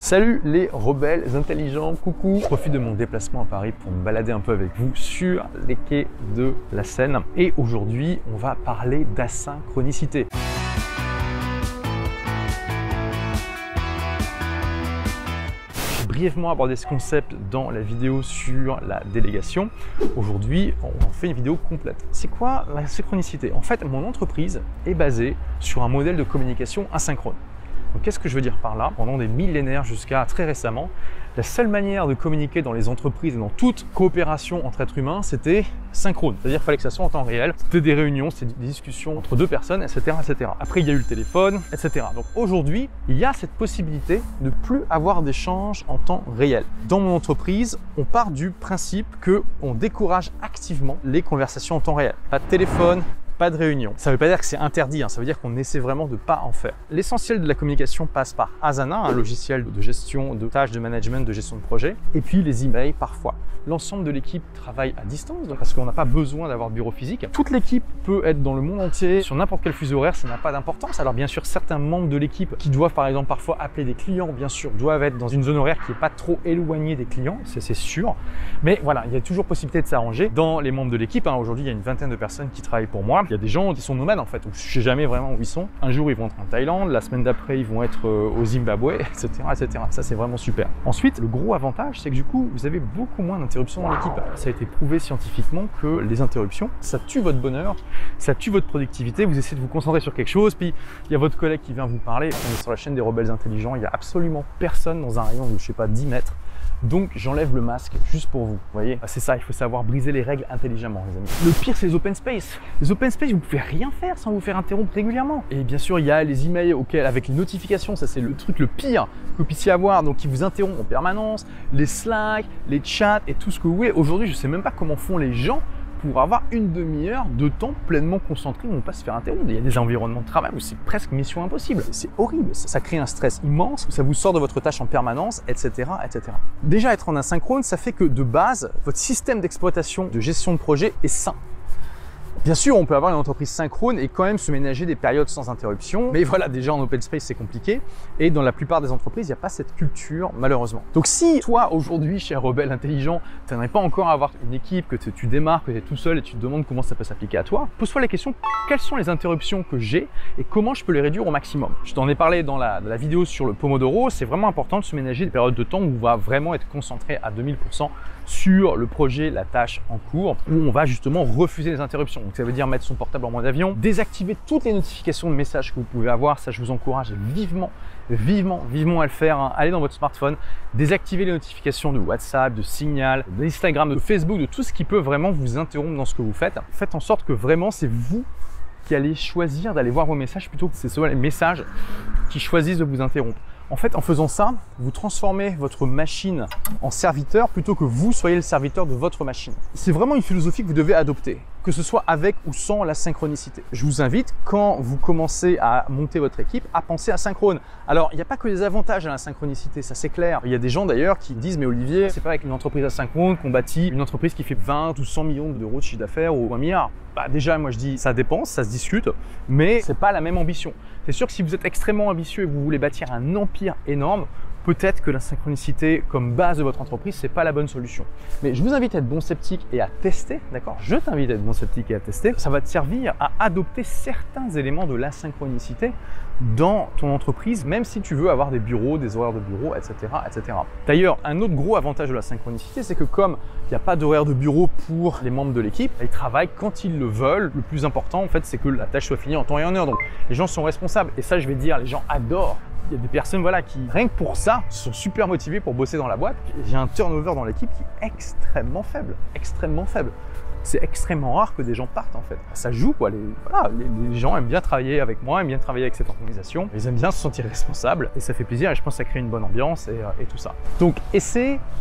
Salut les rebelles intelligents, coucou! Je profite de mon déplacement à Paris pour me balader un peu avec vous sur les quais de la Seine. Et aujourd'hui, on va parler d'asynchronicité. J'ai brièvement abordé ce concept dans la vidéo sur la délégation. Aujourd'hui, on fait une vidéo complète. C'est quoi la synchronicité? En fait, mon entreprise est basée sur un modèle de communication asynchrone. Qu'est-ce que je veux dire par là? Pendant des millénaires jusqu'à très récemment, la seule manière de communiquer dans les entreprises et dans toute coopération entre êtres humains, c'était synchrone. C'est-à-dire qu'il fallait que ça soit en temps réel. C'était des réunions, c'était des discussions entre deux personnes, etc., etc. Après, il y a eu le téléphone, etc. Donc aujourd'hui, il y a cette possibilité de ne plus avoir d'échanges en temps réel. Dans mon entreprise, on part du principe qu'on décourage activement les conversations en temps réel. Pas de téléphone, pas de réunion. Ça ne veut pas dire que c'est interdit, ça veut dire qu'on essaie vraiment de ne pas en faire. L'essentiel de la communication passe par Asana, un logiciel de gestion de tâches, de management, de gestion de projet, et puis les emails parfois. L'ensemble de l'équipe travaille à distance, donc parce qu'on n'a pas besoin d'avoir de bureau physique. Toute l'équipe peut être dans le monde entier, sur n'importe quel fuseau horaire, ça n'a pas d'importance. Alors bien sûr, certains membres de l'équipe qui doivent par exemple parfois appeler des clients, bien sûr, doivent être dans une zone horaire qui n'est pas trop éloignée des clients, c'est sûr. Mais voilà, il y a toujours possibilité de s'arranger dans les membres de l'équipe. Aujourd'hui, il y a une vingtaine de personnes qui travaillent pour moi. Il y a des gens qui sont nomades en fait, où je ne sais jamais vraiment où ils sont. Un jour, ils vont être en Thaïlande, la semaine d'après, ils vont être au Zimbabwe, etc., etc. Ça, c'est vraiment super. Ensuite, le gros avantage, c'est que du coup, vous avez beaucoup moins d'interruptions dans l'équipe. Ça a été prouvé scientifiquement que les interruptions, ça tue votre bonheur, ça tue votre productivité. Vous essayez de vous concentrer sur quelque chose, puis il y a votre collègue qui vient vous parler. On est sur la chaîne des rebelles intelligents, il n'y a absolument personne dans un rayon de, je sais pas, 10 mètres. Donc j'enlève le masque juste pour vous, vous voyez. C'est ça, il faut savoir briser les règles intelligemment, les amis. Le pire, c'est les open space. Les open space, vous pouvez rien faire sans vous faire interrompre régulièrement. Et bien sûr, il y a les emails auxquels, avec les notifications, ça c'est le truc le pire que vous puissiez avoir, donc qui vous interrompent en permanence, les Slack, les chats et tout ce que vous voulez. Aujourd'hui, je sais même pas comment font les gens pour avoir une demi-heure de temps pleinement concentré, on ne pas se faire interrompre. Il y a des environnements de travail où c'est presque mission impossible. C'est horrible, ça crée un stress immense, ça vous sort de votre tâche en permanence, etc., etc. Déjà, être en asynchrone, ça fait que de base, votre système d'exploitation, de gestion de projet est sain. Bien sûr, on peut avoir une entreprise synchrone et quand même se ménager des périodes sans interruption. Mais voilà, déjà en open space, c'est compliqué. Et dans la plupart des entreprises, il n'y a pas cette culture, malheureusement. Donc si toi, aujourd'hui, cher rebelle intelligent, tu n'arrives pas encore à avoir une équipe, que tu démarres, que tu es tout seul et tu te demandes comment ça peut s'appliquer à toi, pose-toi la question, quelles sont les interruptions que j'ai et comment je peux les réduire au maximum? Je t'en ai parlé dans la vidéo sur le Pomodoro. C'est vraiment important de se ménager des périodes de temps où on va vraiment être concentré à 2000% sur le projet, la tâche en cours, où on va justement refuser les interruptions. Donc ça veut dire mettre son portable en mode avion, désactiver toutes les notifications de messages que vous pouvez avoir. Ça, je vous encourage vivement à le faire. Allez dans votre smartphone, désactivez les notifications de WhatsApp, de Signal, d'Instagram, de Facebook, de tout ce qui peut vraiment vous interrompre dans ce que vous faites. Faites en sorte que vraiment c'est vous qui allez choisir d'aller voir vos messages plutôt que c'est soit les messages qui choisissent de vous interrompre. En fait, en faisant ça, vous transformez votre machine en serviteur plutôt que vous soyez le serviteur de votre machine. C'est vraiment une philosophie que vous devez adopter, que ce soit avec ou sans la synchronicité. Je vous invite, quand vous commencez à monter votre équipe, à penser asynchrone. Alors, il n'y a pas que des avantages à la synchronicité, ça c'est clair. Il y a des gens d'ailleurs qui disent, mais Olivier, c'est pas avec une entreprise asynchrone qu'on bâtit une entreprise qui fait 20 ou 100 millions d'euros de chiffre d'affaires ou 1 milliard. Bah déjà, moi je dis, ça dépend, ça se discute, mais c'est pas la même ambition. C'est sûr que si vous êtes extrêmement ambitieux et que vous voulez bâtir un empire énorme, peut-être que la synchronicité comme base de votre entreprise, c'est pas la bonne solution. Mais je vous invite à être bon sceptique et à tester, d'accord? Je t'invite à être bon sceptique et à tester. Ça va te servir à adopter certains éléments de l'asynchronicité dans ton entreprise, même si tu veux avoir des bureaux, des horaires de bureau, etc., etc. D'ailleurs, un autre gros avantage de la synchronicité, c'est que comme il n'y a pas d'horaire de bureau pour les membres de l'équipe, ils travaillent quand ils le veulent. Le plus important, en fait, c'est que la tâche soit finie en temps et en heure. Donc, les gens sont responsables. Et ça, je vais dire, les gens adorent. Il y a des personnes voilà, qui, rien que pour ça, sont super motivées pour bosser dans la boîte. J'ai un turnover dans l'équipe qui est extrêmement faible, extrêmement faible. C'est extrêmement rare que des gens partent en fait. Ça joue quoi. Les gens aiment bien travailler avec moi, aiment bien travailler avec cette organisation. Ils aiment bien se sentir responsables et ça fait plaisir et je pense que ça crée une bonne ambiance et tout ça. Donc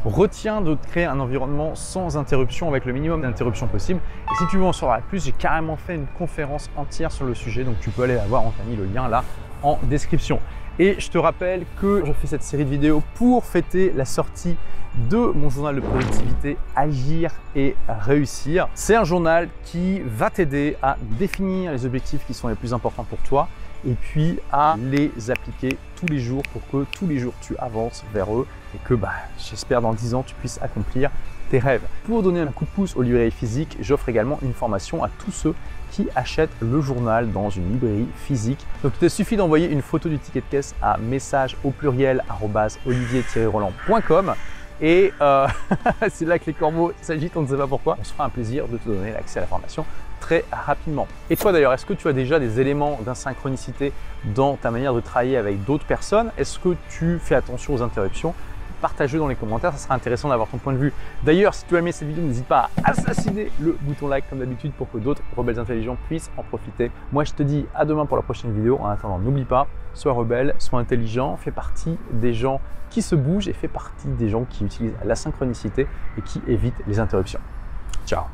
retiens de créer un environnement sans interruption avec le minimum d'interruptions possible. Et si tu veux en savoir plus, j'ai carrément fait une conférence entière sur le sujet. Donc tu peux aller la voir, on t'a mis le lien là en description. Et je te rappelle que je fais cette série de vidéos pour fêter la sortie de mon journal de productivité Agir et réussir. C'est un journal qui va t'aider à définir les objectifs qui sont les plus importants pour toi et puis à les appliquer tous les jours pour que tous les jours tu avances vers eux et que j'espère dans 10 ans tu puisses accomplir tes rêves. Pour donner un coup de pouce aux librairies physiques, j'offre également une formation à tous ceux qui achètent le journal dans une librairie physique. Donc il te suffit d'envoyer une photo du ticket de caisse à message@olivier-roland.com et c'est là que les corbeaux s'agitent, on ne sait pas pourquoi. On se fera un plaisir de te donner l'accès à la formation très rapidement. Et toi d'ailleurs, est-ce que tu as déjà des éléments d'insynchronicité dans ta manière de travailler avec d'autres personnes? Est-ce que tu fais attention aux interruptions? Partage-le dans les commentaires, ça sera intéressant d'avoir ton point de vue. D'ailleurs, si tu as aimé cette vidéo, n'hésite pas à assassiner le bouton like comme d'habitude pour que d'autres rebelles intelligents puissent en profiter. Moi, je te dis à demain pour la prochaine vidéo. En attendant, n'oublie pas, sois rebelle, sois intelligent, fais partie des gens qui se bougent et fais partie des gens qui utilisent la synchronicité et qui évitent les interruptions. Ciao!